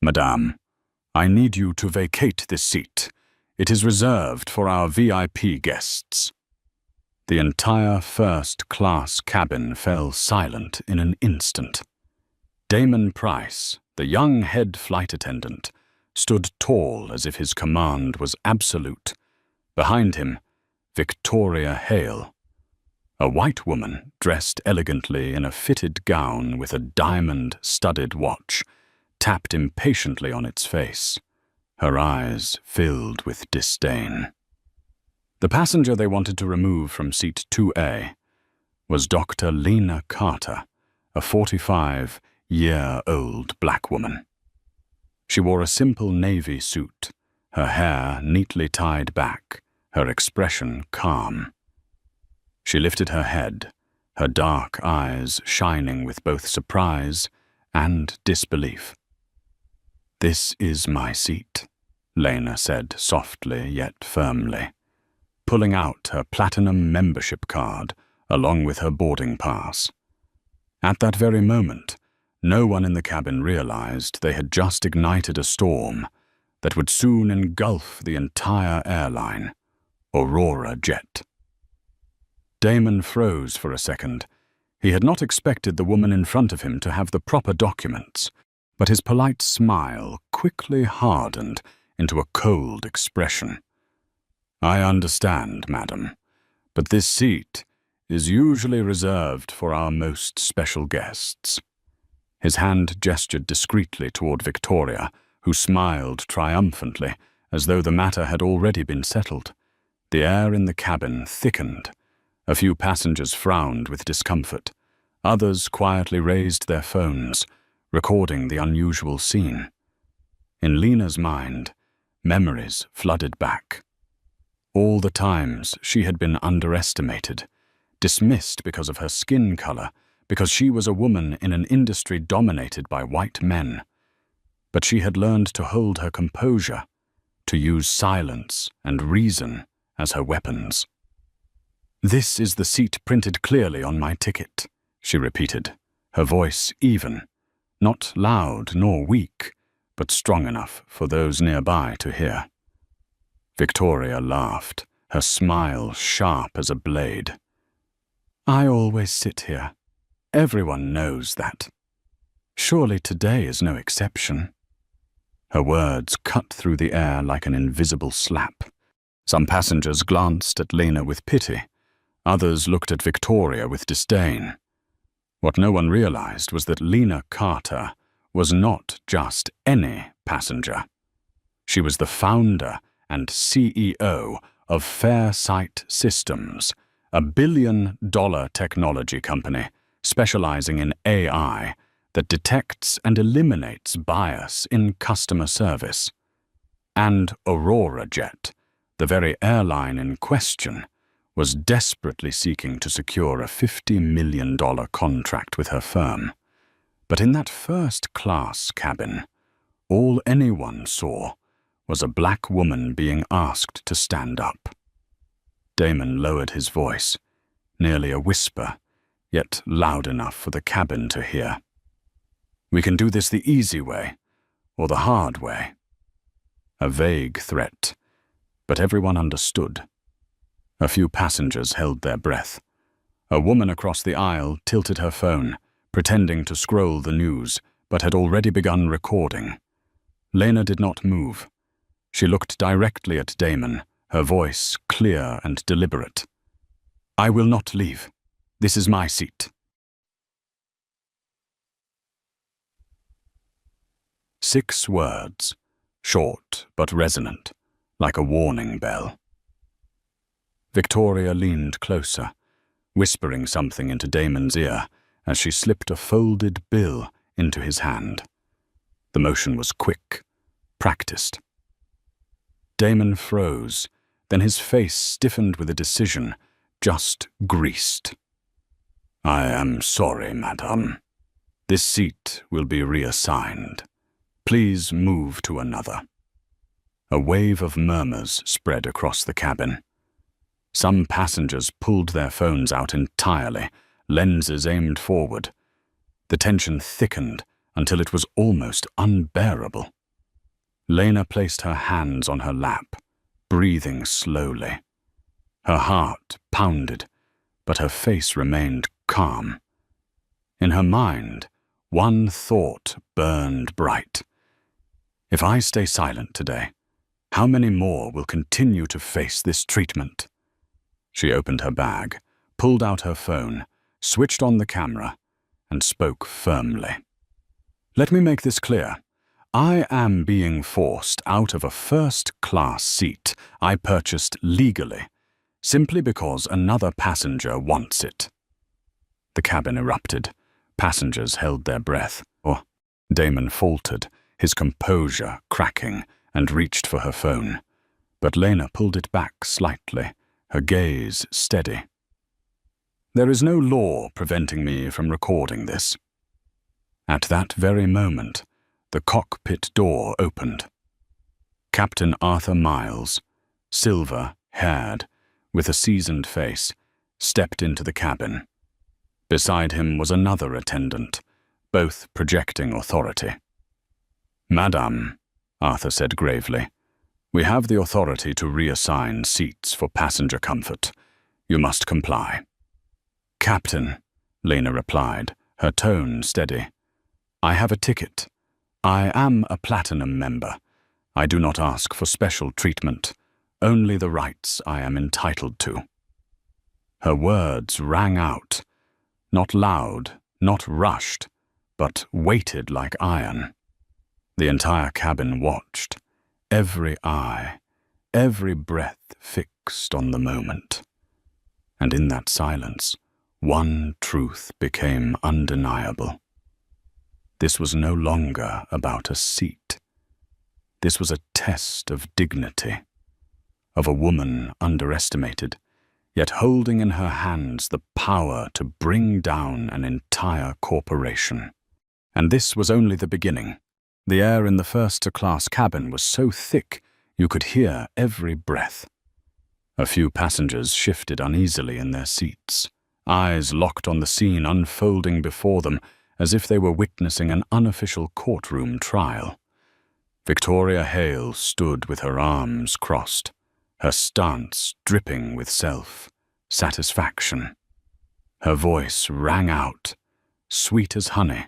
Madame, I need you to vacate this seat. It is reserved for our VIP guests. The entire first-class cabin fell silent in an instant. Damon Price, the young head flight attendant, stood tall as if his command was absolute. Behind him, Victoria Hale, a white woman dressed elegantly in a fitted gown with a diamond-studded watch, tapped impatiently on its face, her eyes filled with disdain. The passenger they wanted to remove from seat 2A was Dr. Lena Carter, a 45-year-old black woman. She wore a simple navy suit, her hair neatly tied back, her expression calm. She lifted her head, her dark eyes shining with both surprise and disbelief. "This is my seat," Lena said softly yet firmly, pulling out her platinum membership card along with her boarding pass. At that very moment, no one in the cabin realized they had just ignited a storm that would soon engulf the entire airline, Aurora Jet. Damon froze for a second. He had not expected the woman in front of him to have the proper documents, but his polite smile quickly hardened into a cold expression. "I understand, madam, but this seat is usually reserved for our most special guests." His hand gestured discreetly toward Victoria, who smiled triumphantly, as though the matter had already been settled. The air in the cabin thickened. A few passengers frowned with discomfort. Others quietly raised their phones, recording the unusual scene. In Lena's mind, memories flooded back. All the times she had been underestimated, dismissed because of her skin color, because she was a woman in an industry dominated by white men. But she had learned to hold her composure, to use silence and reason as her weapons. "This is the seat printed clearly on my ticket," she repeated, her voice even, not loud nor weak, but strong enough for those nearby to hear. Victoria laughed, her smile sharp as a blade. "I always sit here. Everyone knows that. Surely today is no exception." Her words cut through the air like an invisible slap. Some passengers glanced at Lena with pity. Others looked at Victoria with disdain. What no one realized was that Lena Carter was not just any passenger. She was the founder and CEO of Fairsight Systems, a billion-dollar technology company specializing in AI that detects and eliminates bias in customer service. And Aurora Jet, the very airline in question, was desperately seeking to secure a $50 million contract with her firm. But in that first-class cabin, all anyone saw was a black woman being asked to stand up. Damon lowered his voice, nearly a whisper, yet loud enough for the cabin to hear. "We can do this the easy way, or the hard way." A vague threat, but everyone understood. A few passengers held their breath. A woman across the aisle tilted her phone, pretending to scroll the news, but had already begun recording. Lena did not move. She looked directly at Damon, her voice clear and deliberate. "I will not leave. This is my seat." 6 words, short but resonant, like a warning bell. Victoria leaned closer, whispering something into Damon's ear as she slipped a folded bill into his hand. The motion was quick, practiced. Damon froze, then his face stiffened with a decision, just greased. "I am sorry, madame. This seat will be reassigned. Please move to another." A wave of murmurs spread across the cabin. Some passengers pulled their phones out entirely, lenses aimed forward. The tension thickened until it was almost unbearable. Lena placed her hands on her lap, breathing slowly. Her heart pounded, but her face remained calm. In her mind, one thought burned bright. If I stay silent today, how many more will continue to face this treatment? She opened her bag, pulled out her phone, switched on the camera, and spoke firmly. Let me make this clear. I am being forced out of a first-class seat I purchased legally, simply because another passenger wants it. The cabin erupted. Passengers held their breath. Damon faltered, his composure cracking, and reached for her phone. But Lena pulled it back slightly, her gaze steady. There is no law preventing me from recording this. At that very moment, the cockpit door opened. Captain Arthur Miles, silver-haired, with a seasoned face, stepped into the cabin. Beside him was another attendant, both projecting authority. Madame, Arthur said gravely, we have the authority to reassign seats for passenger comfort. You must comply. Captain, Lena replied, her tone steady. I have a ticket. I am a platinum member. I do not ask for special treatment, only the rights I am entitled to. Her words rang out, not loud, not rushed, but weighted like iron. The entire cabin watched, every eye, every breath fixed on the moment. And in that silence, one truth became undeniable. This was no longer about a seat. This was a test of dignity, of a woman underestimated, yet holding in her hands the power to bring down an entire corporation. And this was only the beginning. The air in the first-class cabin was so thick you could hear every breath. A few passengers shifted uneasily in their seats, eyes locked on the scene unfolding before them as if they were witnessing an unofficial courtroom trial. Victoria Hale stood with her arms crossed, her stance dripping with self-satisfaction. Her voice rang out, sweet as honey,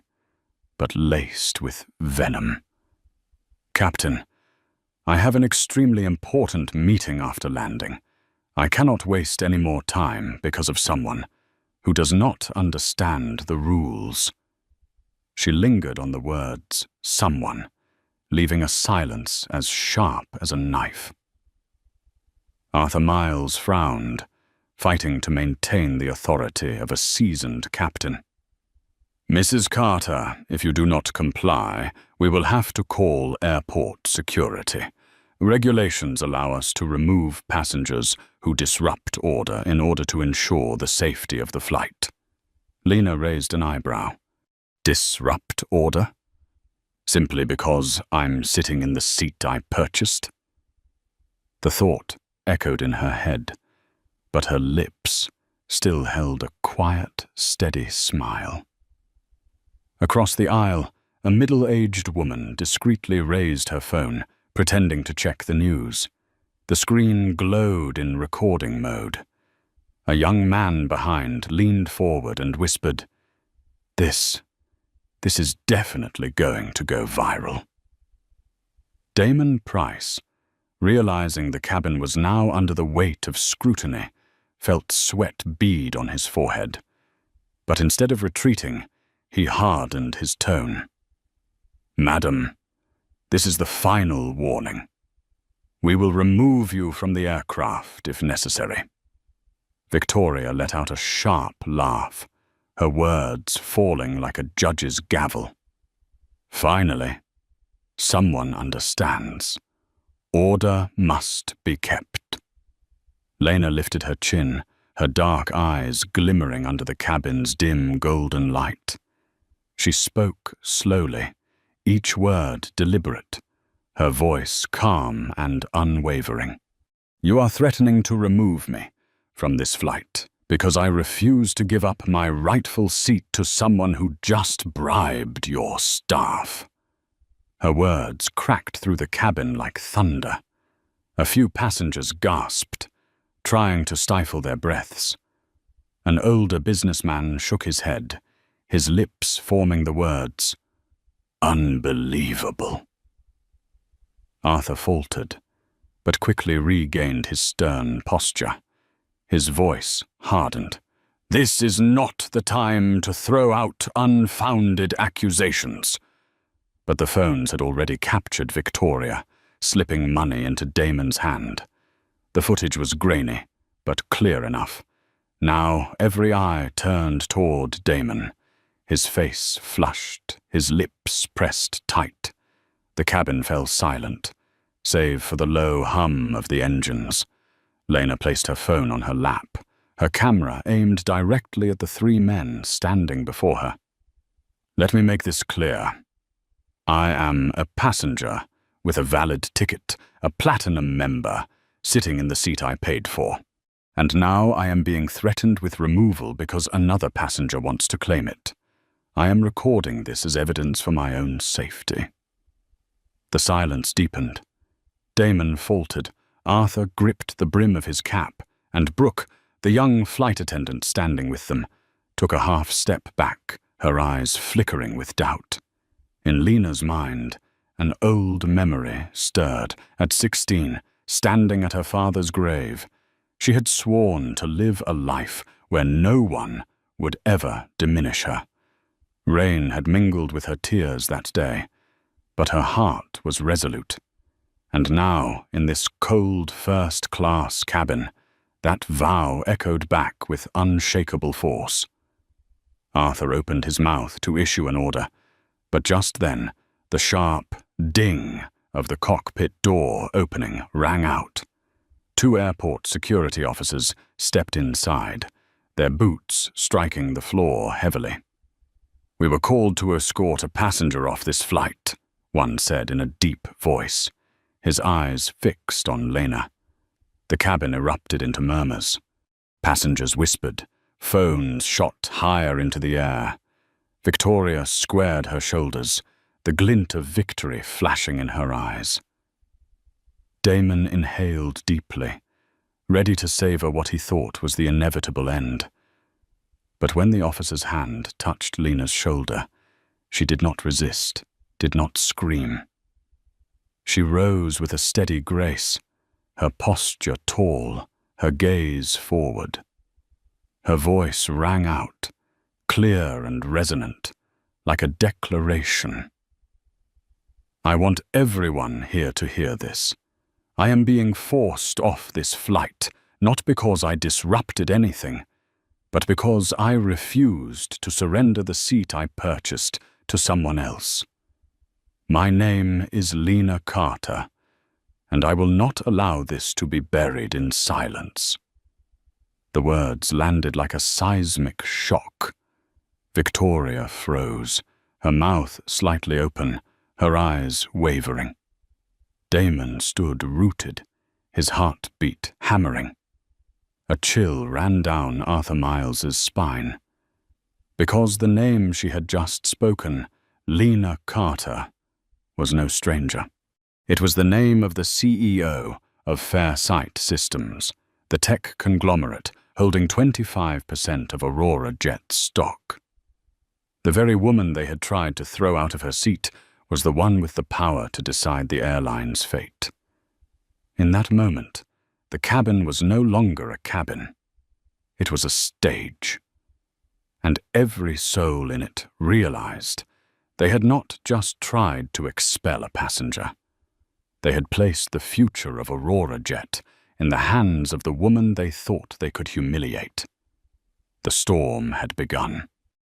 but laced with venom. Captain, I have an extremely important meeting after landing. I cannot waste any more time because of someone who does not understand the rules. She lingered on the words, someone, leaving a silence as sharp as a knife. Arthur Miles frowned, fighting to maintain the authority of a seasoned captain. Mrs. Carter, if you do not comply, we will have to call airport security. Regulations allow us to remove passengers who disrupt order in order to ensure the safety of the flight. Lena raised an eyebrow. Disrupt order? Simply because I'm sitting in the seat I purchased? The thought echoed in her head, but her lips still held a quiet, steady smile. Across the aisle, a middle-aged woman discreetly raised her phone, pretending to check the news. The screen glowed in recording mode. A young man behind leaned forward and whispered, This is definitely going to go viral. Damon Price, realizing the cabin was now under the weight of scrutiny, felt sweat bead on his forehead. But instead of retreating, he hardened his tone. Madam, this is the final warning. We will remove you from the aircraft if necessary. Victoria let out a sharp laugh, her words falling like a judge's gavel. Finally, someone understands. Order must be kept. Lena lifted her chin, her dark eyes glimmering under the cabin's dim golden light. She spoke slowly, each word deliberate, her voice calm and unwavering. You are threatening to remove me from this flight because I refuse to give up my rightful seat to someone who just bribed your staff. Her words cracked through the cabin like thunder. A few passengers gasped, trying to stifle their breaths. An older businessman shook his head, his lips forming the words, "Unbelievable." Arthur faltered, but quickly regained his stern posture. His voice hardened. "This is not the time to throw out unfounded accusations." But the phones had already captured Victoria, slipping money into Damon's hand. The footage was grainy, but clear enough. Now every eye turned toward Damon, his face flushed, his lips pressed tight. The cabin fell silent, save for the low hum of the engines. Lena placed her phone on her lap, her camera aimed directly at the three men standing before her. "Let me make this clear. I am a passenger with a valid ticket, a platinum member, sitting in the seat I paid for. And now I am being threatened with removal because another passenger wants to claim it. I am recording this as evidence for my own safety." The silence deepened. Damon faltered. Arthur gripped the brim of his cap, and Brooke, the young flight attendant standing with them, took a half step back, her eyes flickering with doubt. In Lena's mind, an old memory stirred. At 16, standing at her father's grave, she had sworn to live a life where no one would ever diminish her. Rain had mingled with her tears that day, but her heart was resolute. And now, in this cold first-class cabin, that vow echoed back with unshakable force. Arthur opened his mouth to issue an order, but just then, the sharp ding of the cockpit door opening rang out. Two airport security officers stepped inside, their boots striking the floor heavily. "We were called to escort a passenger off this flight," one said in a deep voice, his eyes fixed on Lena. The cabin erupted into murmurs. Passengers whispered, phones shot higher into the air. Victoria squared her shoulders, the glint of victory flashing in her eyes. Damon inhaled deeply, ready to savor what he thought was the inevitable end. But when the officer's hand touched Lena's shoulder, she did not resist, did not scream. She rose with a steady grace, her posture tall, her gaze forward. Her voice rang out, clear and resonant, like a declaration. "I want everyone here to hear this. I am being forced off this flight, not because I disrupted anything, but because I refused to surrender the seat I purchased to someone else. My name is Lena Carter, and I will not allow this to be buried in silence." The words landed like a seismic shock. Victoria froze, her mouth slightly open, her eyes wavering. Damon stood rooted, his heart beat hammering. A chill ran down Arthur Miles's spine. Because the name she had just spoken, Lena Carter, was no stranger. It was the name of the CEO of Fairsight Systems, the tech conglomerate holding 25% of Aurora Jet's stock. The very woman they had tried to throw out of her seat was the one with the power to decide the airline's fate. In that moment, the cabin was no longer a cabin. It was a stage. And every soul in it realized they had not just tried to expel a passenger. They had placed the future of Aurora Jet in the hands of the woman they thought they could humiliate. The storm had begun.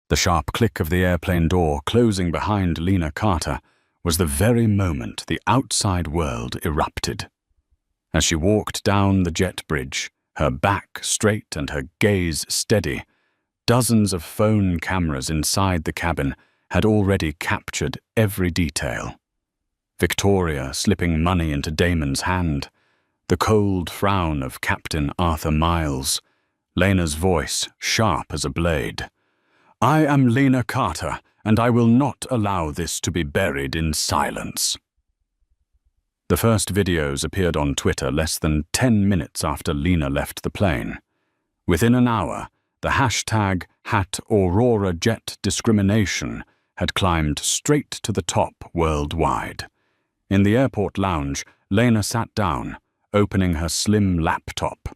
The sharp click of the airplane door closing behind Lena Carter was the very moment the outside world erupted. As she walked down the jet bridge, her back straight and her gaze steady, dozens of phone cameras inside the cabin had already captured every detail. Victoria slipping money into Damon's hand, the cold frown of Captain Arthur Miles, Lena's voice sharp as a blade. "I am Lena Carter, and I will not allow this to be buried in silence." The first videos appeared on Twitter less than 10 minutes after Lena left the plane. Within an hour, the hashtag #AuroraJetDiscrimination had climbed straight to the top worldwide. In the airport lounge, Lena sat down, opening her slim laptop.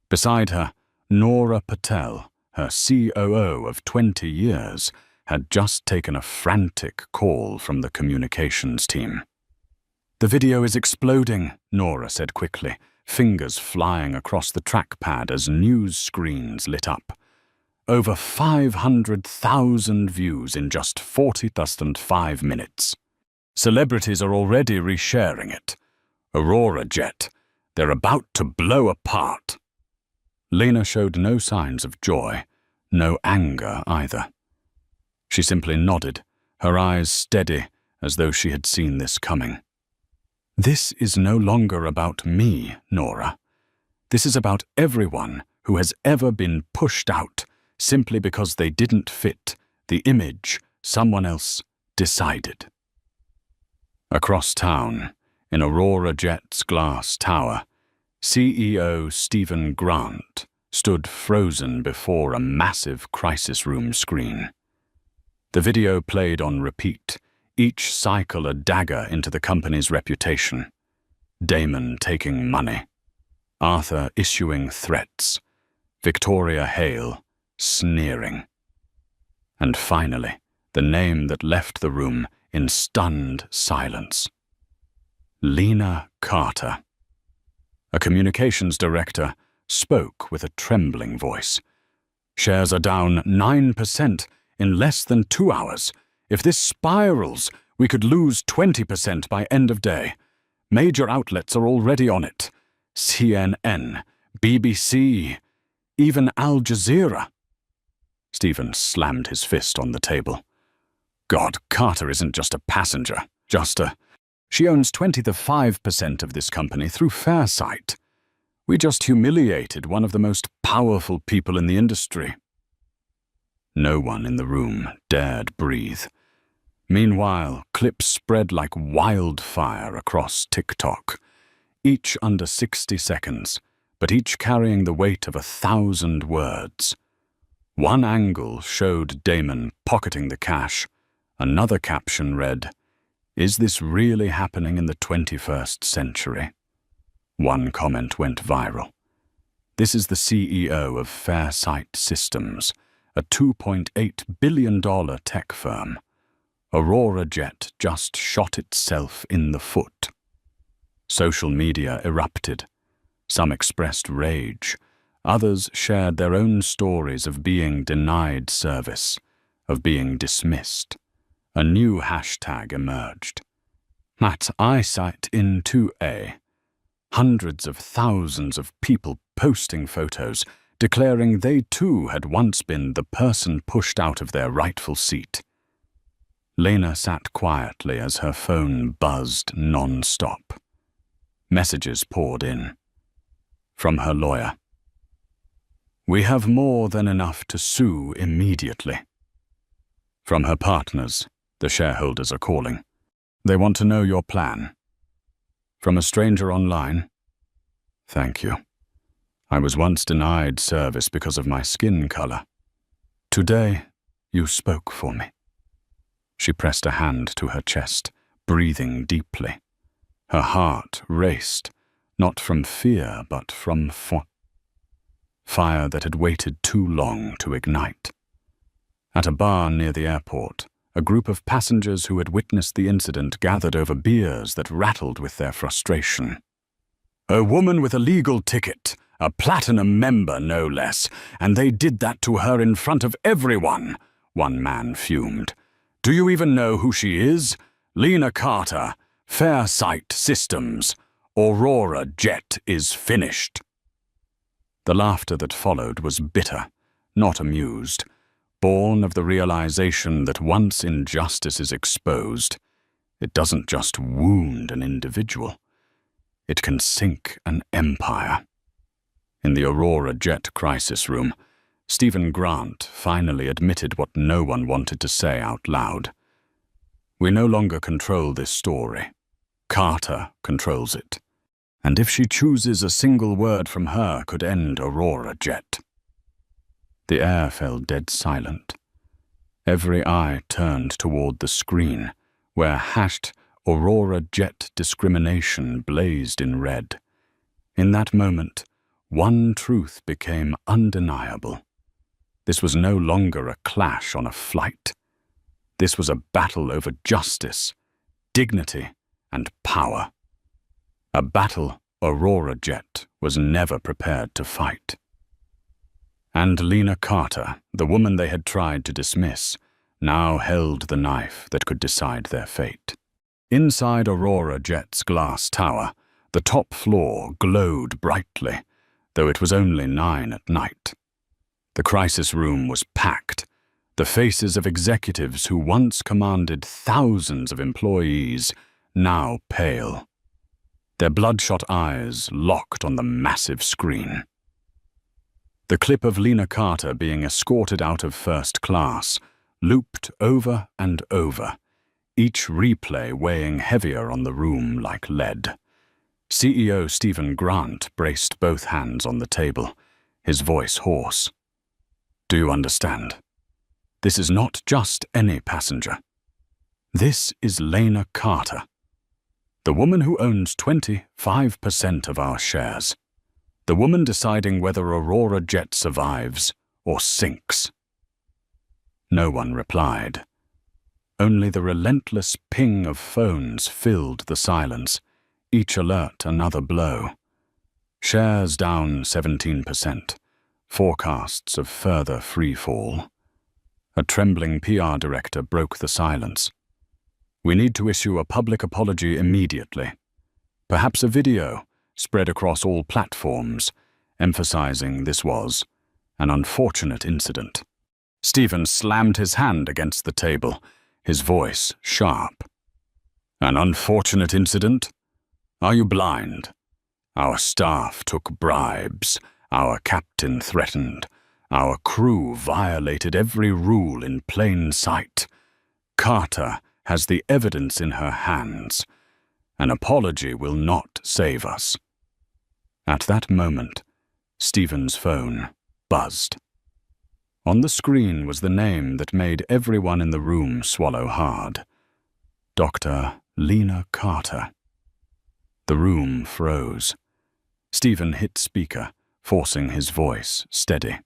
Beside her, Nora Patel, her COO of 20 years, had just taken a frantic call from the communications team. "The video is exploding," Nora said quickly, fingers flying across the trackpad as news screens lit up. "Over 500,000 views in just 45 minutes. Celebrities are already resharing it. Aurora Jet, they're about to blow apart." Lena showed no signs of joy, no anger either. She simply nodded, her eyes steady as though she had seen this coming. "This is no longer about me, Nora. This is about everyone who has ever been pushed out simply because they didn't fit the image someone else decided." Across town, in Aurora Jet's glass tower, CEO Stephen Grant stood frozen before a massive crisis room screen. The video played on repeat, each cycle a dagger into the company's reputation. Damon taking money, Arthur issuing threats, Victoria Hale sneering. And finally, the name that left the room in stunned silence. Lena Carter. A communications director spoke with a trembling voice. "Shares are down 9% in less than 2 hours. If this spirals, we could lose 20% by end of day. Major outlets are already on it. CNN, BBC, even Al Jazeera." Stephen slammed his fist on the table. "God, Carter isn't just a passenger, She owns 25% of this company through Fairsight. We just humiliated one of the most powerful people in the industry." No one in the room dared breathe. Meanwhile, clips spread like wildfire across TikTok, each under 60 seconds, but each carrying the weight of 1,000 words. One angle showed Damon pocketing the cash. Another caption read, "Is this really happening in the 21st century?" One comment went viral. "This is the CEO of Fairsight Systems, a $2.8 billion tech firm. Aurora Jet just shot itself in the foot." Social media erupted. Some expressed rage. Others shared their own stories of being denied service, of being dismissed. A new hashtag emerged. At Eyesight in 2A, hundreds of thousands of people posting photos, declaring they too had once been the person pushed out of their rightful seat. Lena sat quietly as her phone buzzed non-stop. Messages poured in. From her lawyer. "We have more than enough to sue immediately." From her partners, "The shareholders are calling. They want to know your plan." From a stranger online, "Thank you. I was once denied service because of my skin color. Today, you spoke for me." She pressed a hand to her chest, breathing deeply. Her heart raced, not from fear but from fire that had waited too long to ignite. At a bar near the airport, a group of passengers who had witnessed the incident gathered over beers that rattled with their frustration. "A woman with a legal ticket, a platinum member no less, and they did that to her in front of everyone," one man fumed. "Do you even know who she is? Lena Carter, Fairsight Systems. Aurora Jet is finished." The laughter that followed was bitter, not amused, born of the realization that once injustice is exposed, it doesn't just wound an individual. It can sink an empire. In the Aurora Jet crisis room, Stephen Grant finally admitted what no one wanted to say out loud. We no longer control this story. Carter controls it. And if she chooses, a single word from her could end Aurora Jet. The air fell dead silent. Every eye turned toward the screen, where hashed Aurora Jet discrimination blazed in red. In that moment, one truth became undeniable. This was no longer a clash on a flight. This was a battle over justice, dignity, and power. A battle Aurora Jet was never prepared to fight. And Lena Carter, the woman they had tried to dismiss, now held the knife that could decide their fate. Inside Aurora Jet's glass tower, the top floor glowed brightly, though it was only 9 at night. The crisis room was packed, the faces of executives who once commanded thousands of employees, now pale. Their bloodshot eyes locked on the massive screen. The clip of Lena Carter being escorted out of first class looped over and over, each replay weighing heavier on the room like lead. CEO Stephen Grant braced both hands on the table, his voice hoarse. Do you understand? This is not just any passenger. This is Lena Carter, the woman who owns 25% of our shares. The woman deciding whether Aurora Jet survives or sinks. No one replied. Only the relentless ping of phones filled the silence, each alert another blow. Shares down 17%, forecasts of further free fall. A trembling PR director broke the silence. We need to issue a public apology immediately. Perhaps a video spread across all platforms, emphasizing this was an unfortunate incident. Stephen slammed his hand against the table, his voice sharp. An unfortunate incident? Are you blind? Our staff took bribes, our captain threatened, our crew violated every rule in plain sight. Carter has the evidence in her hands. An apology will not save us. At that moment, Stephen's phone buzzed. On the screen was the name that made everyone in the room swallow hard. Dr. Lena Carter. The room froze. Stephen hit speaker, forcing his voice steady.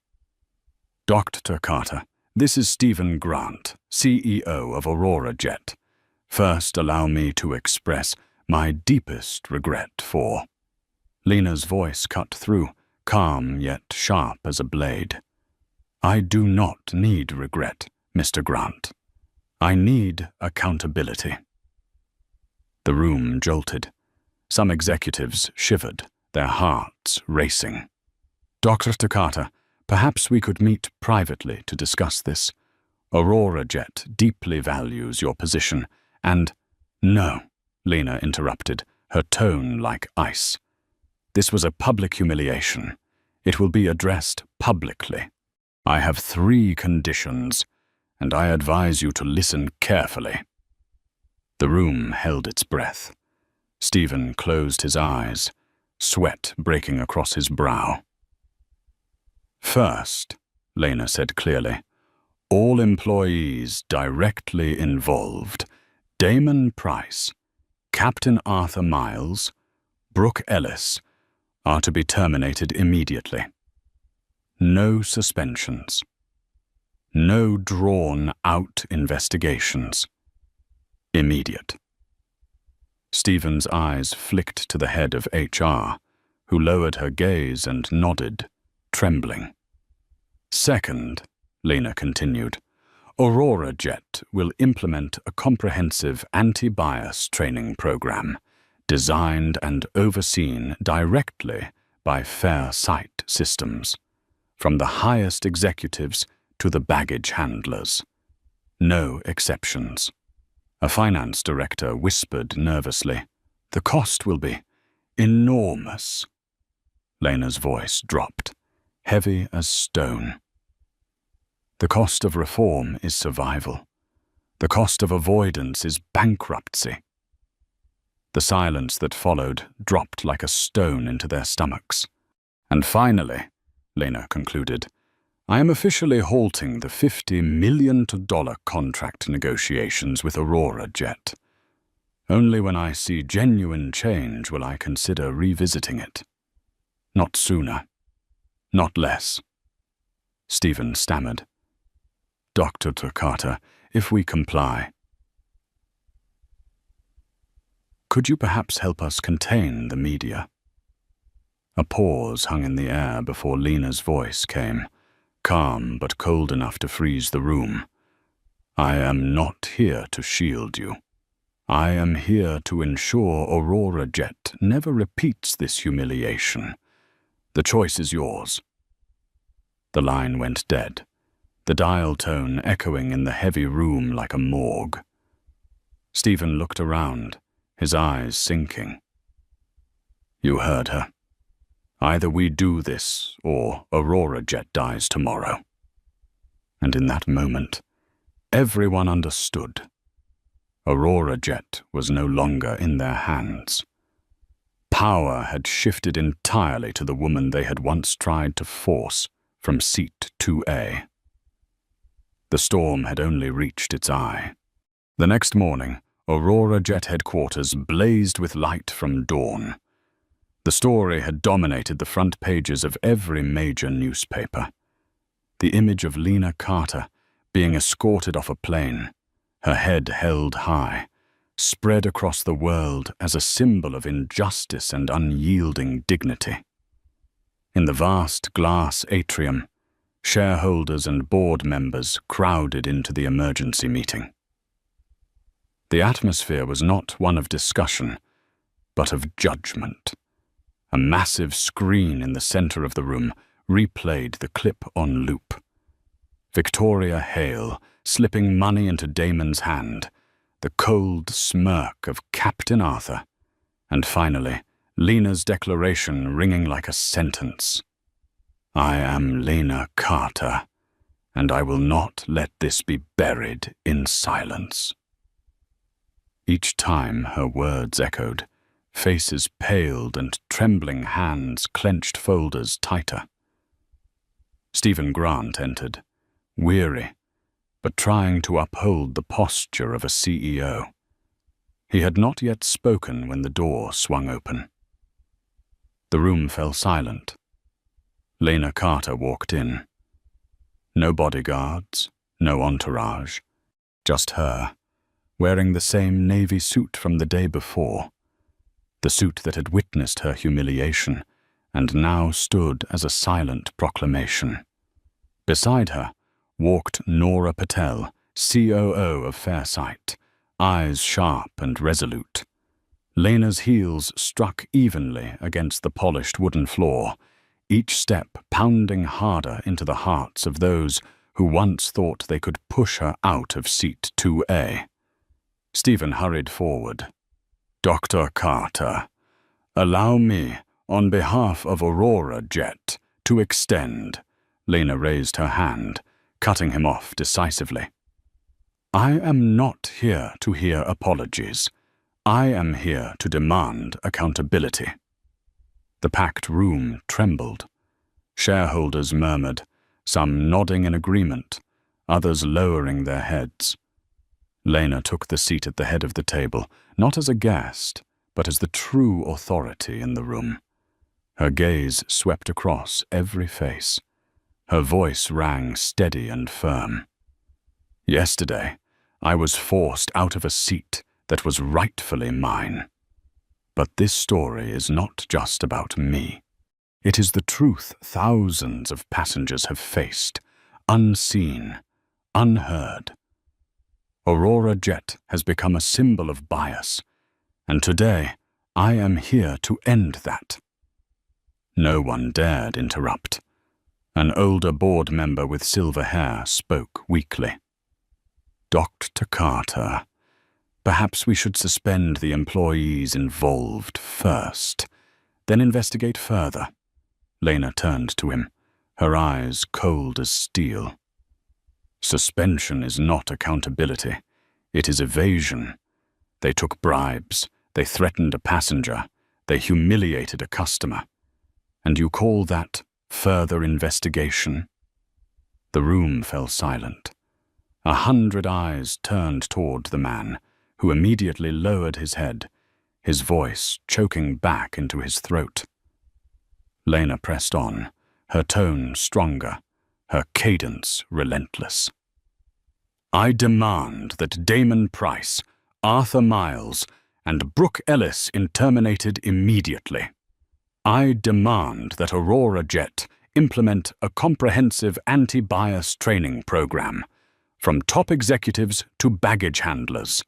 Dr. Carter, this is Stephen Grant, CEO of Aurora Jet. First, allow me to express my deepest regret for... Lena's voice cut through, calm yet sharp as a blade. I do not need regret, Mr. Grant. I need accountability. The room jolted. Some executives shivered, their hearts racing. Dr. Carter, perhaps we could meet privately to discuss this. Aurora Jet deeply values your position, and... No, Lena interrupted, her tone like ice. This was a public humiliation. It will be addressed publicly. I have 3 conditions, and I advise you to listen carefully. The room held its breath. Stephen closed his eyes, sweat breaking across his brow. First, Lena said clearly, all employees directly involved, Damon Price, Captain Arthur Miles, Brooke Ellis, are to be terminated immediately. No suspensions. No drawn-out investigations. Immediate. Stephen's eyes flicked to the head of HR, who lowered her gaze and nodded, trembling. Second, Lena continued, Aurora Jet will implement a comprehensive anti-bias training program, designed and overseen directly by Fair Sight Systems, from the highest executives to the baggage handlers. No exceptions. A finance director whispered nervously, the cost will be enormous. Lena's voice dropped, heavy as stone. The cost of reform is survival. The cost of avoidance is bankruptcy. The silence that followed dropped like a stone into their stomachs. And finally, Lena concluded, I am officially halting the $50 million contract negotiations with Aurora Jet. Only when I see genuine change will I consider revisiting it. Not sooner. Not less. Stephen stammered. Dr. Takata, if we comply, could you perhaps help us contain the media? A pause hung in the air before Lena's voice came, calm but cold enough to freeze the room. I am not here to shield you. I am here to ensure Aurora Jet never repeats this humiliation. The choice is yours. The line went dead, the dial tone echoing in the heavy room like a morgue. Stephen looked around, his eyes sinking. You heard her. Either we do this, or Aurora Jet dies tomorrow. And in that moment, everyone understood. Aurora Jet was no longer in their hands. Power had shifted entirely to the woman they had once tried to force from seat 2A. The storm had only reached its eye. The next morning, Aurora Jet headquarters blazed with light from dawn. The story had dominated the front pages of every major newspaper. The image of Lena Carter being escorted off a plane, her head held high, spread across the world as a symbol of injustice and unyielding dignity. In the vast glass atrium, shareholders and board members crowded into the emergency meeting. The atmosphere was not one of discussion, but of judgment. A massive screen in the center of the room replayed the clip on loop. Victoria Hale slipping money into Damon's hand, the cold smirk of Captain Arthur, and finally, Lena's declaration ringing like a sentence. I am Lena Carter, and I will not let this be buried in silence. Each time her words echoed, faces paled and trembling hands clenched folders tighter. Stephen Grant entered, weary, but trying to uphold the posture of a CEO. He had not yet spoken when the door swung open. The room fell silent. Lena Carter walked in. No bodyguards, no entourage, just her, wearing the same navy suit from the day before, the suit that had witnessed her humiliation and now stood as a silent proclamation. Beside her walked Nora Patel, COO of Fairsight, eyes sharp and resolute. Lena's heels struck evenly against the polished wooden floor, each step pounding harder into the hearts of those who once thought they could push her out of seat 2A. Stephen hurried forward. Dr. Carter, allow me, on behalf of Aurora Jet, to extend. Lena raised her hand, cutting him off decisively. I am not here to hear apologies. I am here to demand accountability. The packed room trembled. Shareholders murmured, some nodding in agreement, others lowering their heads. Lena took the seat at the head of the table, not as a guest, but as the true authority in the room. Her gaze swept across every face. Her voice rang steady and firm. Yesterday, I was forced out of a seat that was rightfully mine. But this story is not just about me. It is the truth thousands of passengers have faced, unseen, unheard. Aurora Jet has become a symbol of bias, and today I am here to end that. No one dared interrupt. An older board member with silver hair spoke weakly. Dr. Carter, perhaps we should suspend the employees involved first, then investigate further. Lena turned to him, her eyes cold as steel. Suspension is not accountability. It is evasion. They took bribes. They threatened a passenger. They humiliated a customer. And you call that further investigation? The room fell silent. 100 eyes turned toward the man, who immediately lowered his head, his voice choking back into his throat. Lena pressed on, her tone stronger, her cadence relentless. I demand that Damon Price, Arthur Miles, and Brooke Ellis be terminated immediately. I demand that Aurora Jet implement a comprehensive anti-bias training program, from top executives to baggage handlers,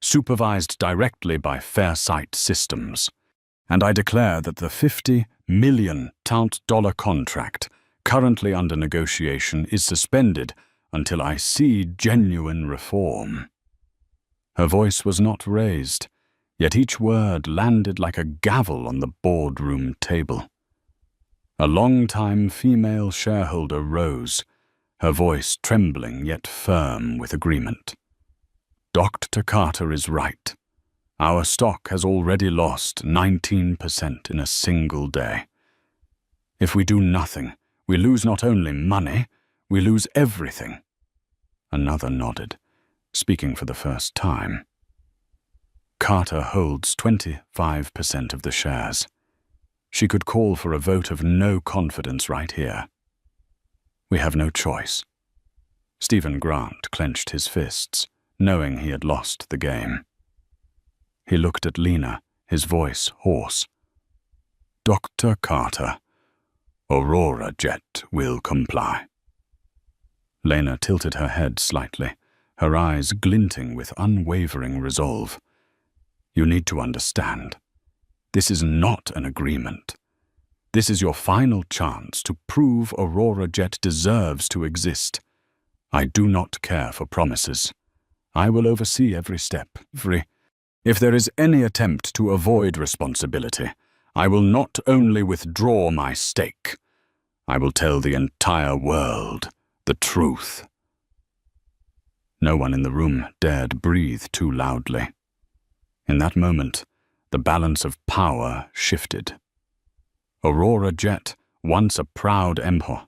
supervised directly by Fairsight Systems. And I declare that the $50 million contract currently under negotiation is suspended until I see genuine reform. Her voice was not raised, yet each word landed like a gavel on the boardroom table. A long-time female shareholder rose, her voice trembling yet firm with agreement. Dr. Carter is right. Our stock has already lost 19% in a single day. If we do nothing, we lose not only money, we lose everything. Another nodded, speaking for the first time. Carter holds 25% of the shares. She could call for a vote of no confidence right here. We have no choice. Stephen Grant clenched his fists, knowing he had lost the game. He looked at Lena, his voice hoarse. Dr. Carter, Aurora Jet will comply. Lena tilted her head slightly, her eyes glinting with unwavering resolve. You need to understand. This is not an agreement. This is your final chance to prove Aurora Jet deserves to exist. I do not care for promises. I will oversee every step, If there is any attempt to avoid responsibility, I will not only withdraw my stake, I will tell the entire world the truth. No one in the room dared breathe too loudly. In that moment, the balance of power shifted. Aurora Jet, once a proud empire,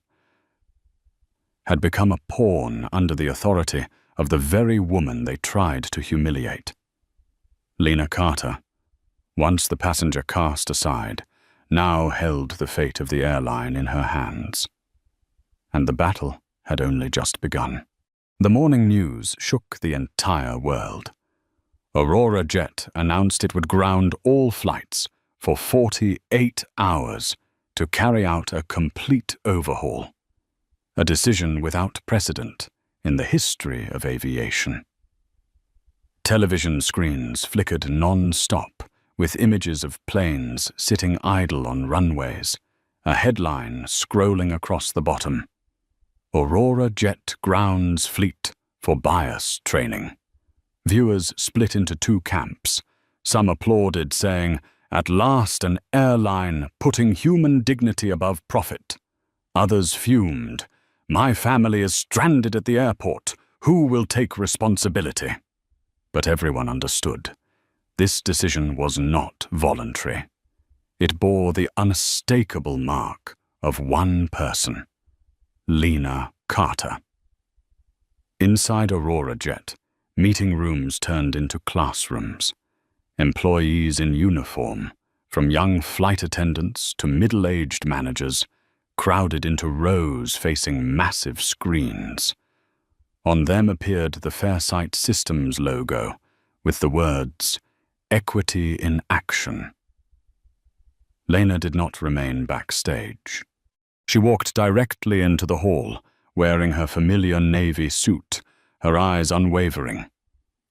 had become a pawn under the authority of the very woman they tried to humiliate. Lena Carter, once the passenger cast aside, now held the fate of the airline in her hands. And the battle had only just begun. The morning news shook the entire world. Aurora Jet announced it would ground all flights for 48 hours to carry out a complete overhaul, a decision without precedent in the history of aviation. Television screens flickered non-stop with images of planes sitting idle on runways, a headline scrolling across the bottom. Aurora Jet grounds fleet for bias training. Viewers split into two camps. Some applauded, saying, "At last an airline putting human dignity above profit." Others fumed, "My family is stranded at the airport. Who will take responsibility?" But everyone understood. This decision was not voluntary. It bore the unmistakable mark of one person, Lena Carter. Inside Aurora Jet, meeting rooms turned into classrooms. Employees in uniform, from young flight attendants to middle-aged managers, crowded into rows facing massive screens. On them appeared the Fairsight Systems logo, with the words, "Equity in Action." Lena did not remain backstage. She walked directly into the hall, wearing her familiar navy suit, her eyes unwavering.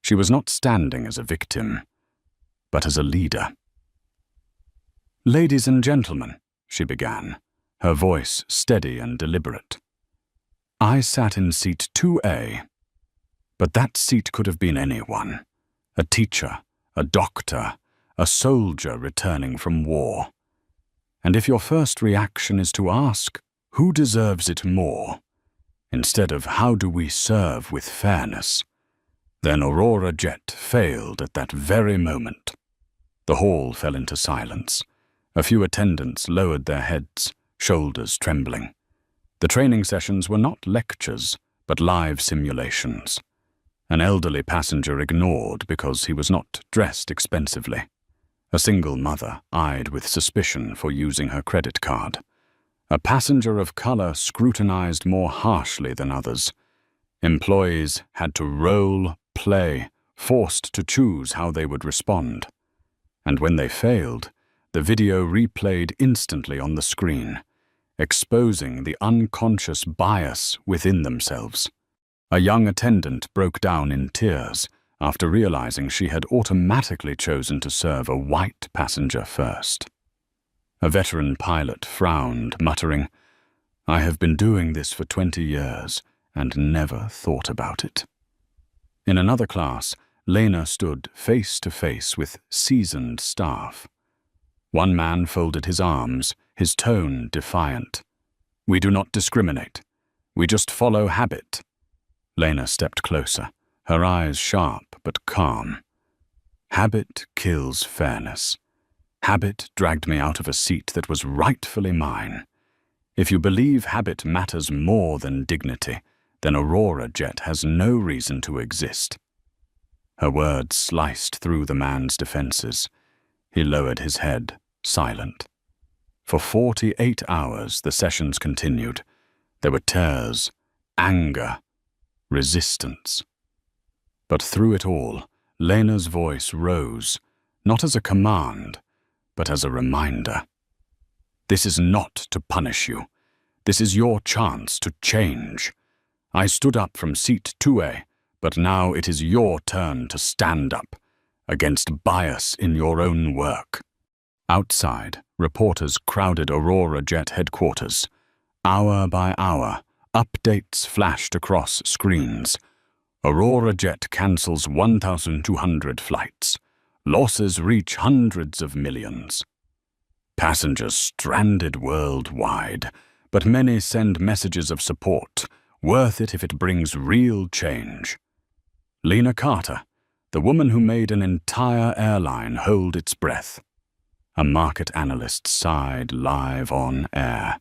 She was not standing as a victim, but as a leader. "Ladies and gentlemen," she began, her voice steady and deliberate. "I sat in seat 2A, but that seat could have been anyone. A teacher, a doctor, a soldier returning from war. And if your first reaction is to ask, who deserves it more? instead of how do we serve with fairness. Then Aurora Jet failed at that very moment. The hall fell into silence. A few attendants lowered their heads, shoulders trembling. The training sessions were not lectures, but live simulations. An elderly passenger ignored because he was not dressed expensively. A single mother eyed with suspicion for using her credit card. A passenger of color scrutinized more harshly than others. Employees had to role play, forced to choose how they would respond. And when they failed, the video replayed instantly on the screen, exposing the unconscious bias within themselves. A young attendant broke down in tears after realizing she had automatically chosen to serve a white passenger first. A veteran pilot frowned, muttering, "I have been doing this for 20 years and never thought about it." In another class, Lena stood face to face with seasoned staff. One man folded his arms, his tone defiant. "We do not discriminate. We just follow habit." Lena stepped closer, her eyes sharp but calm. "Habit kills fairness. Habit dragged me out of a seat that was rightfully mine. If you believe habit matters more than dignity, then Aurora Jet has no reason to exist." Her words sliced through the man's defenses. He lowered his head, silent. For 48 hours the sessions continued. There were tears, anger, resistance. But through it all, Lena's voice rose, not as a command, but as a reminder. "This is not to punish you. This is your chance to change. I stood up from seat 2A, but now it is your turn to stand up against bias in your own work." Outside, reporters crowded Aurora Jet headquarters. Hour by hour, updates flashed across screens. Aurora Jet cancels 1,200 flights. Losses reach hundreds of millions. Passengers stranded worldwide, but many send messages of support, worth it if it brings real change. Lena Carter, the woman who made an entire airline hold its breath. A market analyst sighed live on air.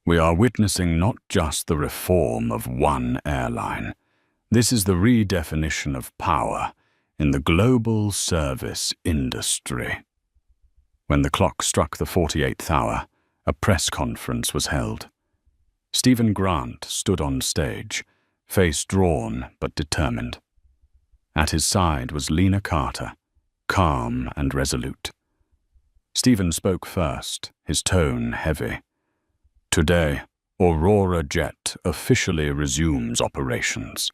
"We are witnessing not just the reform of one airline. This is the redefinition of power in the global service industry." When the clock struck the 48th hour, a press conference was held. Stephen Grant stood on stage, face drawn but determined. At his side was Lena Carter, calm and resolute. Stephen spoke first, his tone heavy. "Today, Aurora Jet officially resumes operations.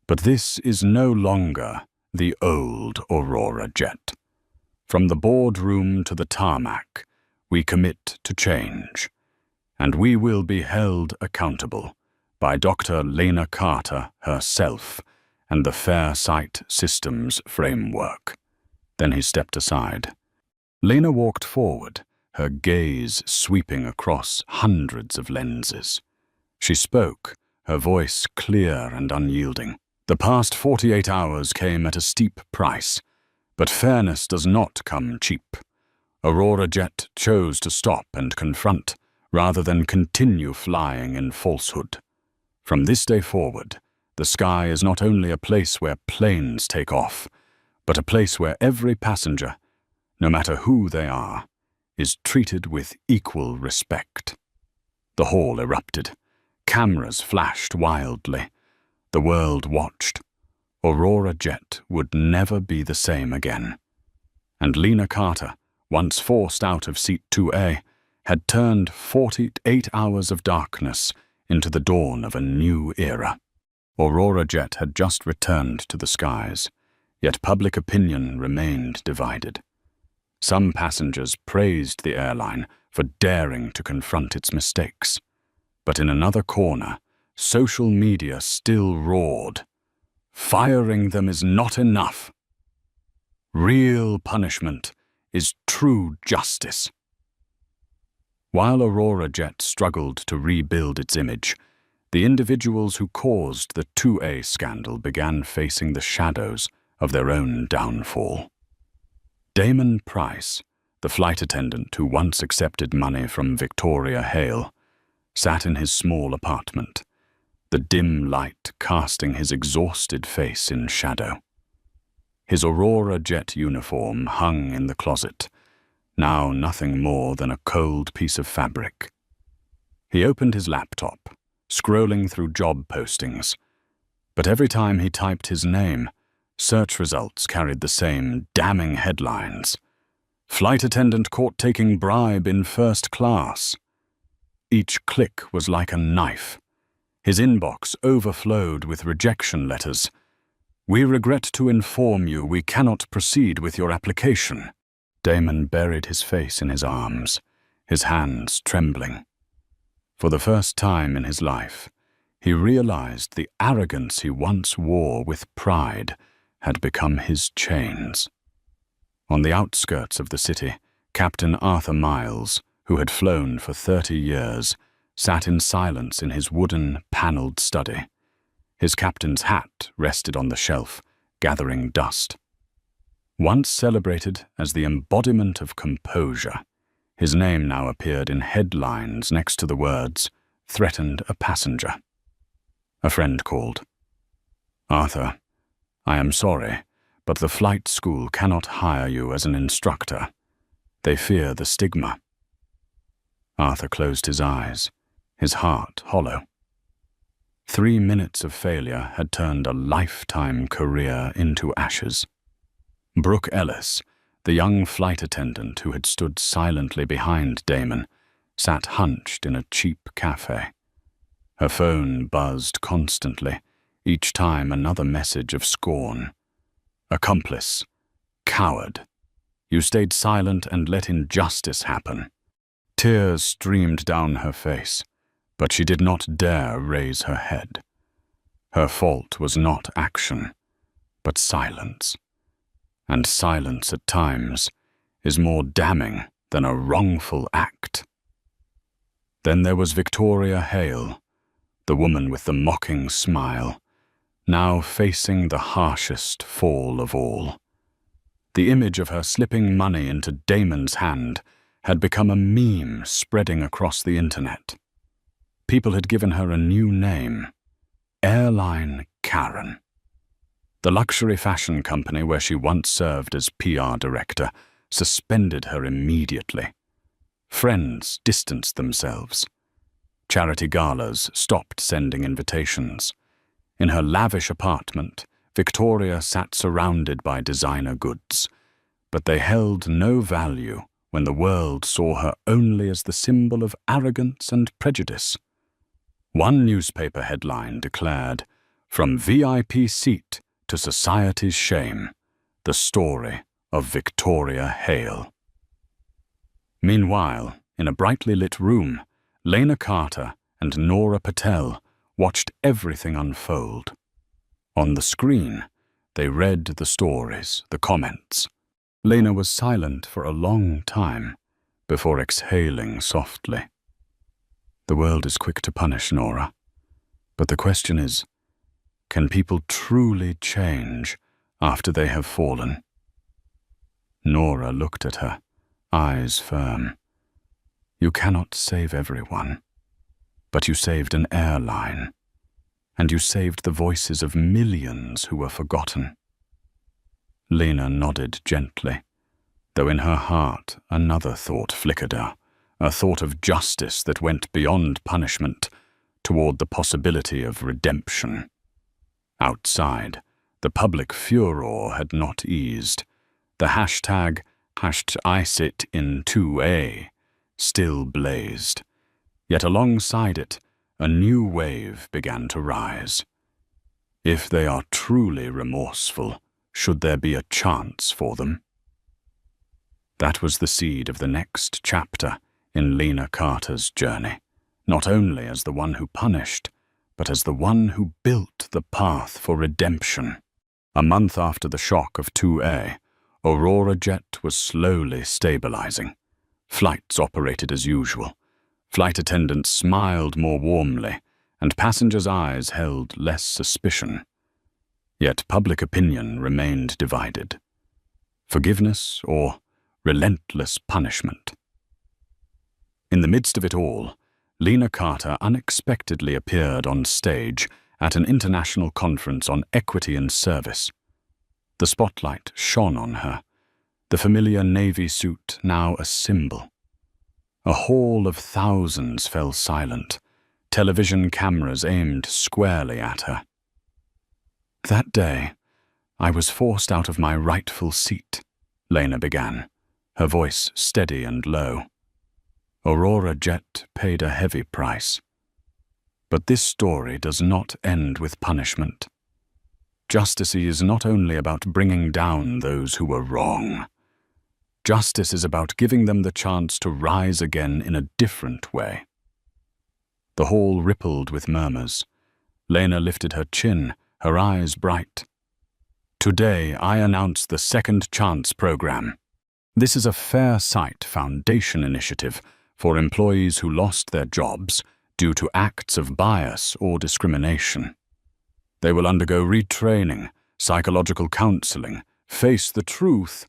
But this is no longer the old Aurora Jet. From the boardroom to the tarmac, we commit to change, and we will be held accountable by Dr. Lena Carter herself and the Fair Sight Systems framework." Then he stepped aside. Lena walked forward, her gaze sweeping across hundreds of lenses. She spoke, her voice clear and unyielding. "The past 48 hours came at a steep price, but fairness does not come cheap. Aurora Jet chose to stop and confront, rather than continue flying in falsehood. From this day forward, the sky is not only a place where planes take off, but a place where every passenger, no matter who they are, is treated with equal respect." The hall erupted. Cameras flashed wildly. The world watched. Aurora Jet would never be the same again. And Lena Carter, once forced out of seat 2A, had turned 48 hours of darkness into the dawn of a new era. Aurora Jet had just returned to the skies, yet public opinion remained divided. Some passengers praised the airline for daring to confront its mistakes. But in another corner, social media still roared. "Firing them is not enough. Real punishment is true justice." While Aurora Jet struggled to rebuild its image, The individuals who caused the 2A scandal began facing the shadows of their own downfall. Damon Price, the flight attendant who once accepted money from Victoria Hale, sat in his small apartment, the dim light casting his exhausted face in shadow. His Aurora jet uniform hung in the closet, now nothing more than a cold piece of fabric. He opened his laptop, scrolling through job postings, but every time he typed his name, search results carried the same damning headlines. Flight attendant caught taking bribe in first class. Each click was like a knife. His inbox overflowed with rejection letters. "We regret to inform you we cannot proceed with your application." Damon buried his face in his arms, his hands trembling. For the first time in his life, he realized the arrogance he once wore with pride had become his chains. On the outskirts of the city, Captain Arthur Miles, who had flown for 30 years, sat in silence in his wooden, panelled study. His captain's hat rested on the shelf, gathering dust. Once celebrated as the embodiment of composure, his name now appeared in headlines next to the words, "Threatened a passenger." A friend called. "Arthur, I am sorry, but the flight school cannot hire you as an instructor. They fear the stigma." Arthur closed his eyes, his heart hollow. 3 minutes of failure had turned a lifetime career into ashes. Brooke Ellis, the young flight attendant who had stood silently behind Damon, sat hunched in a cheap cafe. Her phone buzzed constantly, each time another message of scorn. "Accomplice. Coward. You stayed silent and let injustice happen." Tears streamed down her face, but she did not dare raise her head. Her fault was not action, but silence. And silence at times is more damning than a wrongful act. Then there was Victoria Hale, the woman with the mocking smile, now facing the harshest fall of all. The image of her slipping money into Damon's hand had become a meme spreading across the internet. People had given her a new name, Airline Karen. The luxury fashion company where she once served as PR director suspended her immediately. Friends distanced themselves. Charity galas stopped sending invitations. In her lavish apartment, Victoria sat surrounded by designer goods, but they held no value when the world saw her only as the symbol of arrogance and prejudice. One newspaper headline declared, "From VIP seat to society's shame, the story of Victoria Hale." Meanwhile, in a brightly lit room, Lena Carter and Nora Patel watched everything unfold. On the screen, they read the stories, the comments. Lena was silent for a long time before exhaling softly. "The world is quick to punish, Nora. But the question is, can people truly change after they have fallen?" Nora looked at her, eyes firm. "You cannot save everyone, but you saved an airline, and you saved the voices of millions who were forgotten." Lena nodded gently, though in her heart another thought flickered her, a thought of justice that went beyond punishment toward the possibility of redemption. Outside, the public furor had not eased. The hashtag #ISITIN2A still blazed. Yet alongside it, a new wave began to rise. If they are truly remorseful, should there be a chance for them? That was the seed of the next chapter in Lena Carter's journey, not only as the one who punished, but as the one who built the path for redemption. A month after the shock of 2A, Aurora Jet was slowly stabilizing. Flights operated as usual. Flight attendants smiled more warmly, and passengers' eyes held less suspicion. Yet public opinion remained divided. Forgiveness or relentless punishment? In the midst of it all, Lena Carter unexpectedly appeared on stage at an international conference on equity and service. The spotlight shone on her, the familiar navy suit now a symbol. A hall of thousands fell silent, television cameras aimed squarely at her. That day, I was forced out of my rightful seat, Lena began, her voice steady and low. Aurora Jet paid a heavy price. But this story does not end with punishment. Justice is not only about bringing down those who were wrong. Justice is about giving them the chance to rise again in a different way. The hall rippled with murmurs. Lena lifted her chin, her eyes bright. Today, I announce the Second Chance program. This is a Fair Sight Foundation initiative for employees who lost their jobs due to acts of bias or discrimination. They will undergo retraining, psychological counseling, face the truth,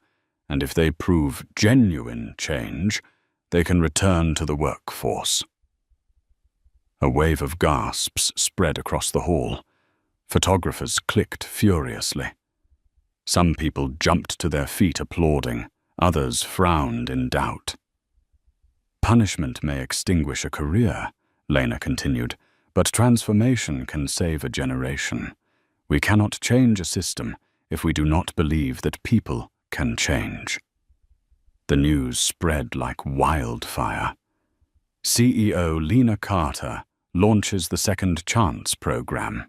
and if they prove genuine change, they can return to the workforce. A wave of gasps spread across the hall. Photographers clicked furiously. Some people jumped to their feet applauding, others frowned in doubt. Punishment may extinguish a career, Lena continued, but transformation can save a generation. We cannot change a system if we do not believe that people can change. The news spread like wildfire. CEO Lena Carter launches the Second Chance program.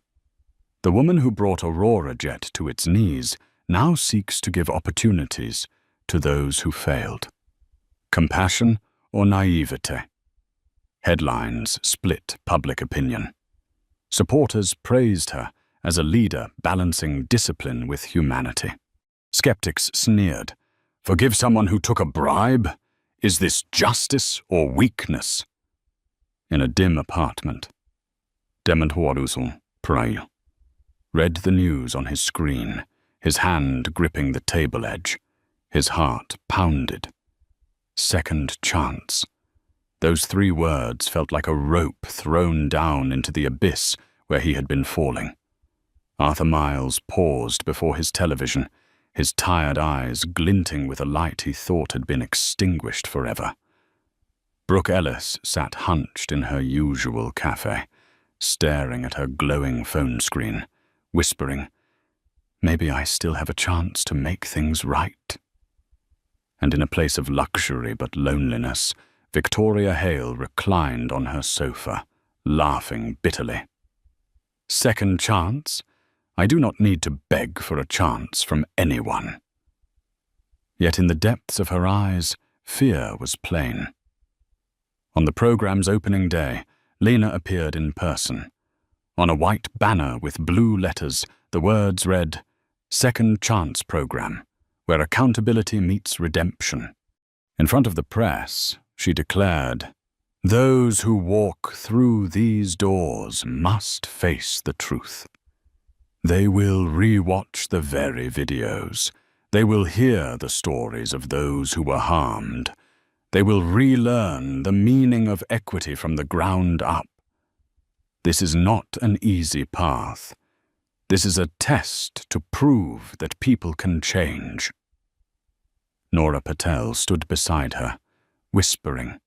The woman who brought Aurora Jet to its knees now seeks to give opportunities to those who failed. Compassion or naivete? Headlines split public opinion. Supporters praised her as a leader balancing discipline with humanity. Skeptics sneered. Forgive someone who took a bribe? Is this justice or weakness? In a dim apartment, Demant Warusul Prail read the news on his screen, his hand gripping the table edge. His heart pounded. Second chance. Those 3 words felt like a rope thrown down into the abyss where he had been falling. Arthur Miles paused before his television, his tired eyes glinting with a light he thought had been extinguished forever. Brooke Ellis sat hunched in her usual cafe, staring at her glowing phone screen, whispering, "Maybe I still have a chance to make things right." And in a place of luxury but loneliness, Victoria Hale reclined on her sofa, laughing bitterly. Second chance? I do not need to beg for a chance from anyone. Yet in the depths of her eyes, fear was plain. On the program's opening day, Lena appeared in person. On a white banner with blue letters, the words read, Second Chance Program, where accountability meets redemption. In front of the press, she declared, "Those who walk through these doors must face the truth. They will re-watch the very videos. They will hear the stories of those who were harmed. They will relearn the meaning of equity from the ground up. This is not an easy path. This is a test to prove that people can change." Nora Patel stood beside her, whispering,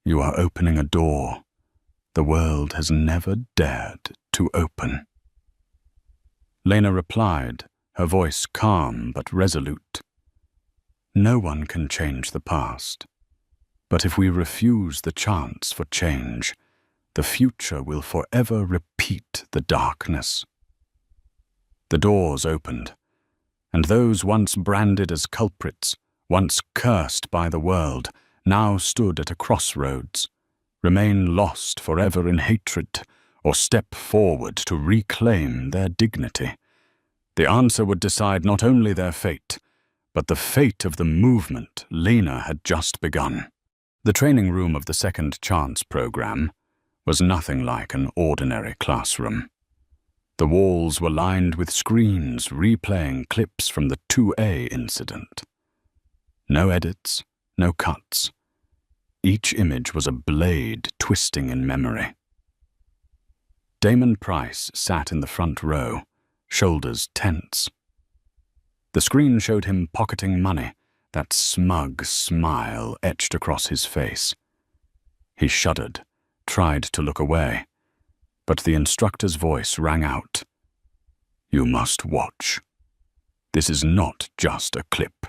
"You are opening a door the world has never dared to open." Lena replied, her voice calm but resolute. "No one can change the past, but if we refuse the chance for change, the future will forever repeat the darkness." The doors opened, and those once branded as culprits, once cursed by the world, now stood at a crossroads, remain lost forever in hatred, or step forward to reclaim their dignity. The answer would decide not only their fate, but the fate of the movement Lena had just begun. The training room of the Second Chance program, was nothing like an ordinary classroom. The walls were lined with screens replaying clips from the 2A incident. No edits, no cuts. Each image was a blade twisting in memory. Damon Price sat in the front row, shoulders tense. The screen showed him pocketing money, that smug smile etched across his face. He shuddered, tried to look away, but the instructor's voice rang out. "You must watch. This is not just a clip.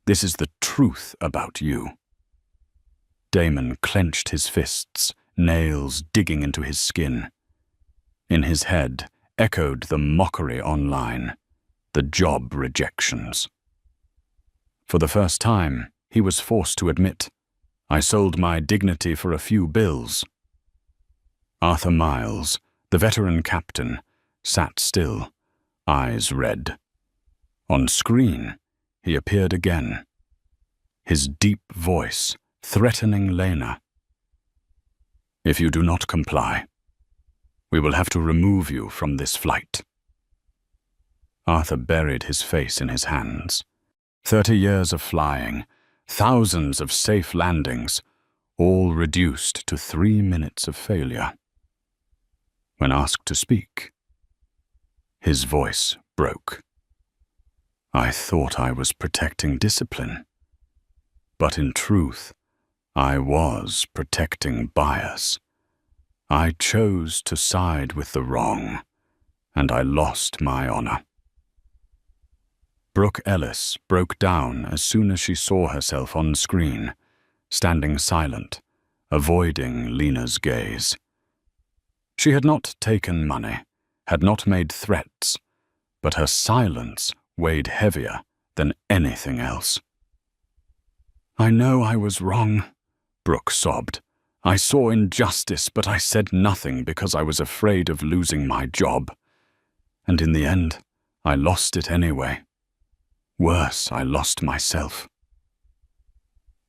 This is the truth about you." Damon clenched his fists, nails digging into his skin. In his head echoed the mockery online, the job rejections. For the first time, he was forced to admit, "I sold my dignity for a few bills." Arthur Miles, the veteran captain, sat still, eyes red. On screen, he appeared again, his deep voice threatening Lena. "If you do not comply, we will have to remove you from this flight." Arthur buried his face in his hands. 30 years of flying, thousands of safe landings, all reduced to 3 minutes of failure. When asked to speak, his voice broke. "I thought I was protecting discipline, but in truth, I was protecting bias. I chose to side with the wrong, and I lost my honor." Brooke Ellis broke down as soon as she saw herself on screen, standing silent, avoiding Lena's gaze. She had not taken money, had not made threats, but her silence weighed heavier than anything else. "I know I was wrong," Brooke sobbed. "I saw injustice, but I said nothing because I was afraid of losing my job. And in the end, I lost it anyway. Worse, I lost myself."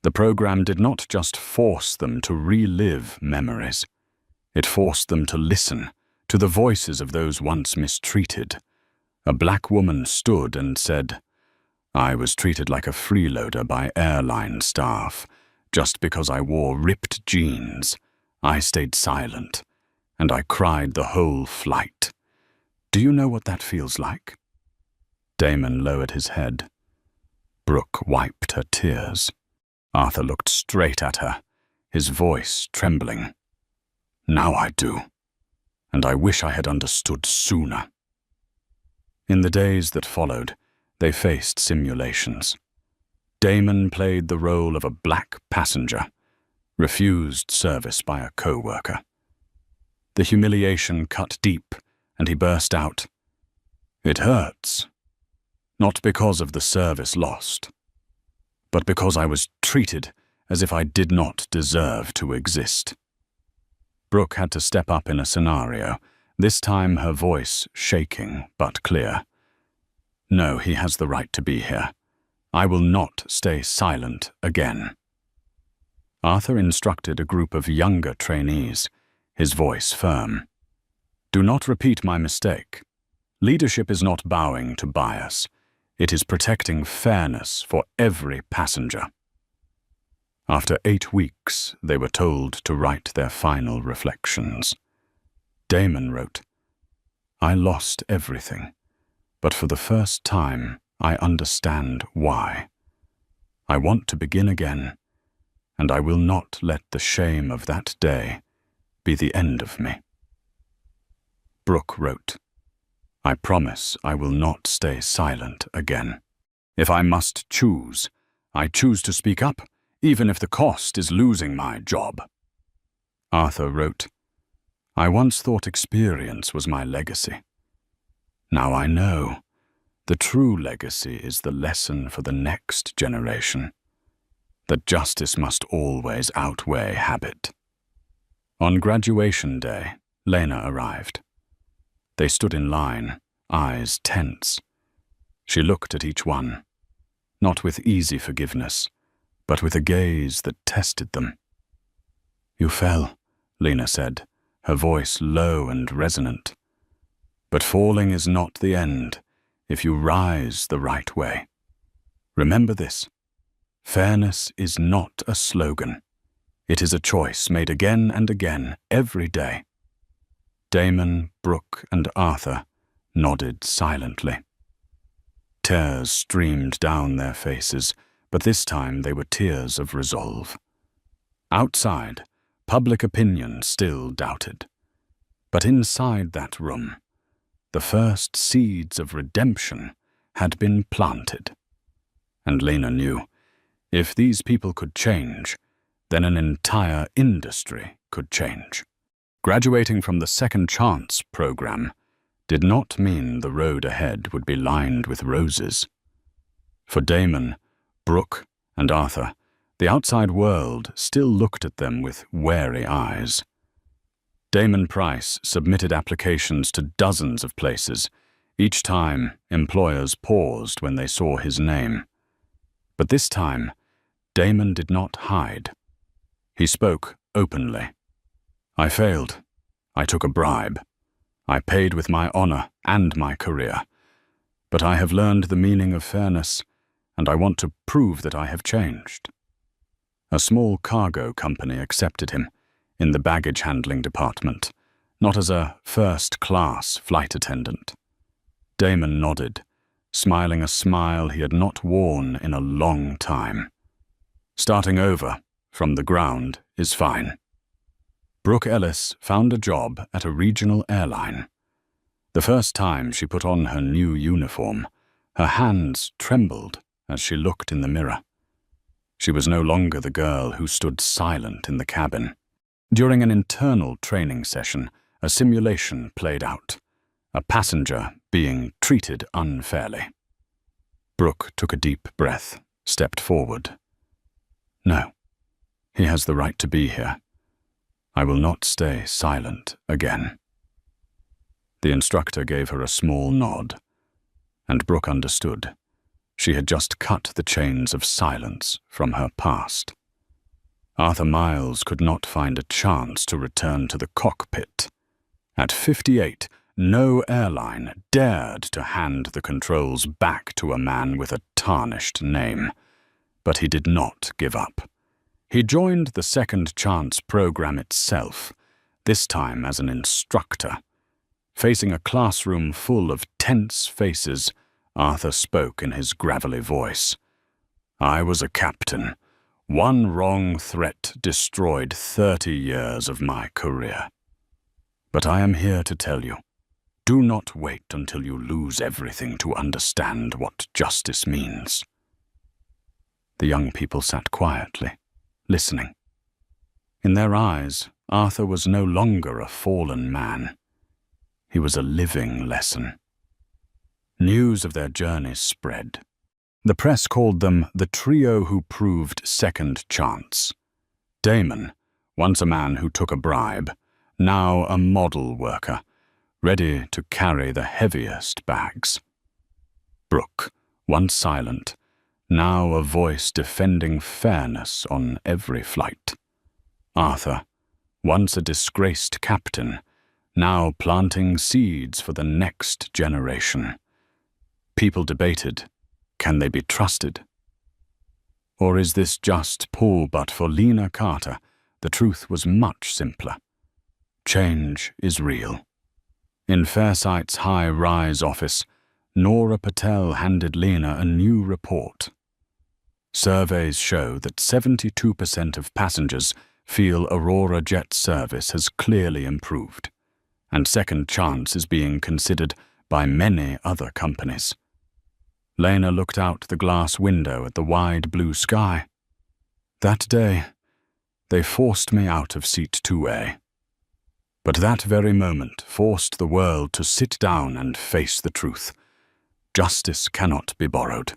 The program did not just force them to relive memories. It forced them to listen to the voices of those once mistreated. A black woman stood and said, "I was treated like a freeloader by airline staff. Just because I wore ripped jeans, I stayed silent, and I cried the whole flight. Do you know what that feels like?" Damon lowered his head. Brooke wiped her tears. Arthur looked straight at her, his voice trembling. "Now I do, and I wish I had understood sooner." In the days that followed, they faced simulations. Damon played the role of a black passenger, refused service by a co-worker. The humiliation cut deep, and he burst out, "It hurts. Not because of the service lost, but because I was treated as if I did not deserve to exist." Brooke had to step up in a scenario, this time her voice shaking but clear. "No, he has the right to be here. I will not stay silent again." Arthur instructed a group of younger trainees, his voice firm. "Do not repeat my mistake. Leadership is not bowing to bias. It is protecting fairness for every passenger." After 8 weeks, they were told to write their final reflections. Damon wrote, "I lost everything, but for the first time, I understand why. I want to begin again, and I will not let the shame of that day be the end of me." Brooke wrote, "I promise I will not stay silent again. If I must choose, I choose to speak up, even if the cost is losing my job." Arthur wrote, "I once thought experience was my legacy. Now I know. The true legacy is the lesson for the next generation, that justice must always outweigh habit." On graduation day, Lena arrived. They stood in line, eyes tense. She looked at each one, not with easy forgiveness, but with a gaze that tested them. "You fell," Lena said, her voice low and resonant. But falling is not the end if you rise the right way. Remember this. Fairness is not a slogan. It is a choice made again and again, every day. Damon, Brooke, and Arthur nodded silently. Tears streamed down their faces, but this time they were tears of resolve. Outside, public opinion still doubted. But inside that room, the first seeds of redemption had been planted. And Lena knew, if these people could change, then an entire industry could change. Graduating from the Second Chance program did not mean the road ahead would be lined with roses. For Damon, Brooke, and Arthur, the outside world still looked at them with wary eyes. Damon Price submitted applications to dozens of places. Each time, employers paused when they saw his name. But this time, Damon did not hide. He spoke openly. I failed. I took a bribe. I paid with my honor and my career. But I have learned the meaning of fairness, and I want to prove that I have changed. A small cargo company accepted him in the baggage handling department, not as a first-class flight attendant. Damon nodded, smiling a smile he had not worn in a long time. Starting over, from the ground, is fine. Brooke Ellis found a job at a regional airline. The first time she put on her new uniform, her hands trembled as she looked in the mirror. She was no longer the girl who stood silent in the cabin. During an internal training session, a simulation played out, a passenger being treated unfairly. Brooke took a deep breath, stepped forward. No, he has the right to be here. I will not stay silent again. The instructor gave her a small nod, and Brooke understood. She had just cut the chains of silence from her past. Arthur Miles could not find a chance to return to the cockpit. At 58, no airline dared to hand the controls back to a man with a tarnished name. But he did not give up. He joined the Second Chance program itself, this time as an instructor. Facing a classroom full of tense faces, Arthur spoke in his gravelly voice. I was a captain. One wrong threat destroyed 30 years of my career. But I am here to tell you, do not wait until you lose everything to understand what justice means. The young people sat quietly, listening. In their eyes, Arthur was no longer a fallen man. He was a living lesson. News of their journey spread. The press called them the trio who proved second chance. Damon, once a man who took a bribe, now a model worker, ready to carry the heaviest bags. Brooke, once silent, now a voice defending fairness on every flight. Arthur, once a disgraced captain, now planting seeds for the next generation. People debated, can they be trusted? Or is this just pull? But for Lena Carter, the truth was much simpler. Change is real. In Fairsight's high-rise office, Nora Patel handed Lena a new report. Surveys show that 72% of passengers feel Aurora Jet service has clearly improved, and Second Chance is being considered by many other companies. Lena looked out the glass window at the wide blue sky. That day, they forced me out of seat 2A. But that very moment forced the world to sit down and face the truth. Justice cannot be borrowed.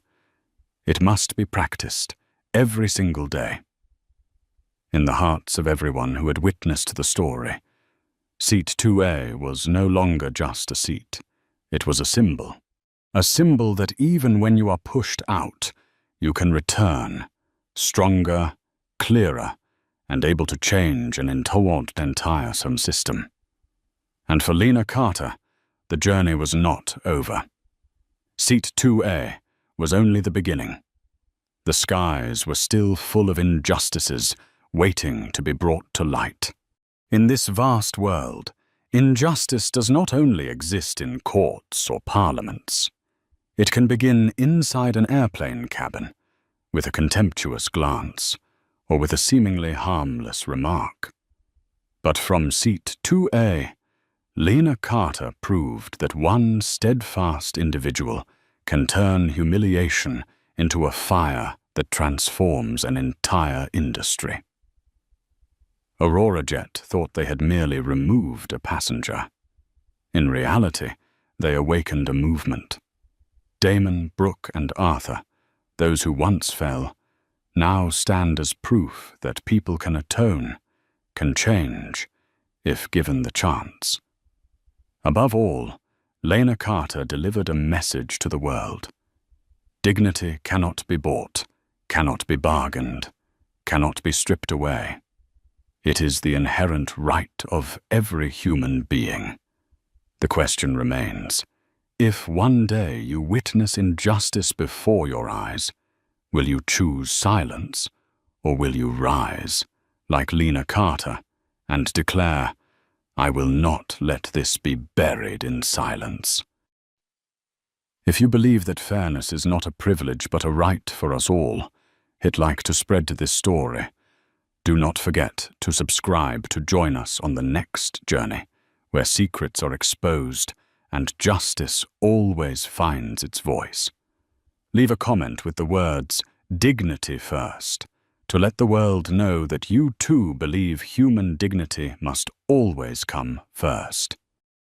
It must be practiced every single day. In the hearts of everyone who had witnessed the story, seat 2A was no longer just a seat. It was a symbol that even when you are pushed out, you can return, stronger, clearer, and able to change an entire system. And for Lena Carter, the journey was not over. Seat 2A was only the beginning. The skies were still full of injustices waiting to be brought to light. In this vast world, injustice does not only exist in courts or parliaments. It can begin inside an airplane cabin, with a contemptuous glance, or with a seemingly harmless remark. But from seat 2A, Lena Carter proved that one steadfast individual can turn humiliation into a fire that transforms an entire industry. Aurora Jet thought they had merely removed a passenger. In reality, they awakened a movement. Damon, Brooke, and Arthur, those who once fell, now stand as proof that people can atone, can change, if given the chance. Above all, Lena Carter delivered a message to the world. Dignity cannot be bought, cannot be bargained, cannot be stripped away. It is the inherent right of every human being. The question remains, if one day you witness injustice before your eyes, will you choose silence, or will you rise, like Lena Carter, and declare, "I will not let this be buried in silence"? If you believe that fairness is not a privilege but a right for us all, hit like to spread this story. Do not forget to subscribe to join us on the next journey, where secrets are exposed and justice always finds its voice. Leave a comment with the words, "Dignity first," to let the world know that you too believe human dignity must always come first.